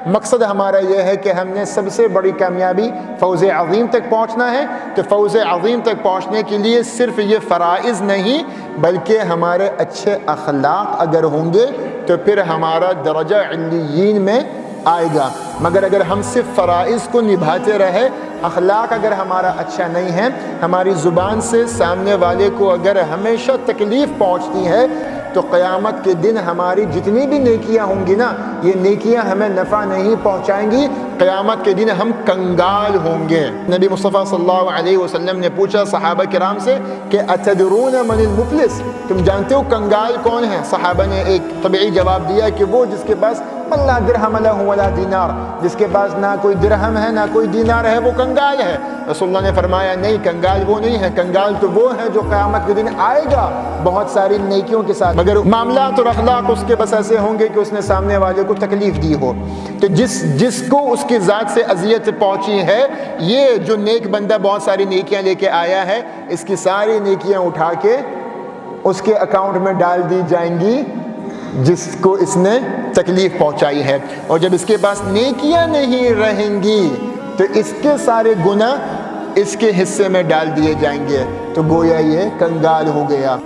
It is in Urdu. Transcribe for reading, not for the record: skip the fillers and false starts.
مقصد ہمارا یہ ہے کہ ہم نے سب سے بڑی کامیابی فوز عظیم تک پہنچنا ہے، تو فوز عظیم تک پہنچنے کے لیے صرف یہ فرائض نہیں بلکہ ہمارے اچھے اخلاق اگر ہوں گے تو پھر ہمارا درجہ علیین میں آئے گا۔ مگر اگر ہم صرف فرائض کو نبھاتے رہے، اخلاق اگر ہمارا اچھا نہیں ہے، ہماری زبان سے سامنے والے کو اگر ہمیشہ تکلیف پہنچتی ہے، تو قیامت کے دن ہماری جتنی بھی نیکیاں ہوں گی نا، یہ نیکیاں ہمیں نفع نہیں پہنچائیں گی، قیامت کے دن ہم کنگال ہوں گے۔ نبی مصطفیٰ صلی اللہ علیہ وسلم نے پوچھا صحابہ کرام سے کہ اتدرون من المفلس، تم جانتے ہو کنگال کون ہے؟ صحابہ نے ایک طبعی جواب دیا کہ وہ جس کے پاس من لا درہم لہ ولا دینار، جس کے پاس نہ کوئی درہم ہے نہ کوئی دینار ہے، وہ کنگال ہے۔ رسول اللہ نے فرمایا نہیں، کنگال وہ نہیں ہے، کنگال تو وہ ہے جو قیامت کے دن آئے گا بہت ساری نیکیوں کے ساتھ، مگر معاملات اور اخلاق اس کے بس ایسے ہوں گے کہ اس نے سامنے والے کو تکلیف دی ہو۔ تو جس کو اس کی ذات سے اذیت پہنچی ہے، یہ جو نیک بندہ بہت ساری نیکیاں لے کے آیا ہے، اس کی ساری نیکیاں اٹھا کے اس کے اکاؤنٹ میں ڈال دی جائیں گی جس کو اس نے تکلیف پہنچائی ہے، اور جب اس کے پاس نیکیاں نہیں رہیں گی تو اس کے سارے گناہ اس کے حصے میں ڈال دیے جائیں گے، تو گویا یہ کنگال ہو گیا۔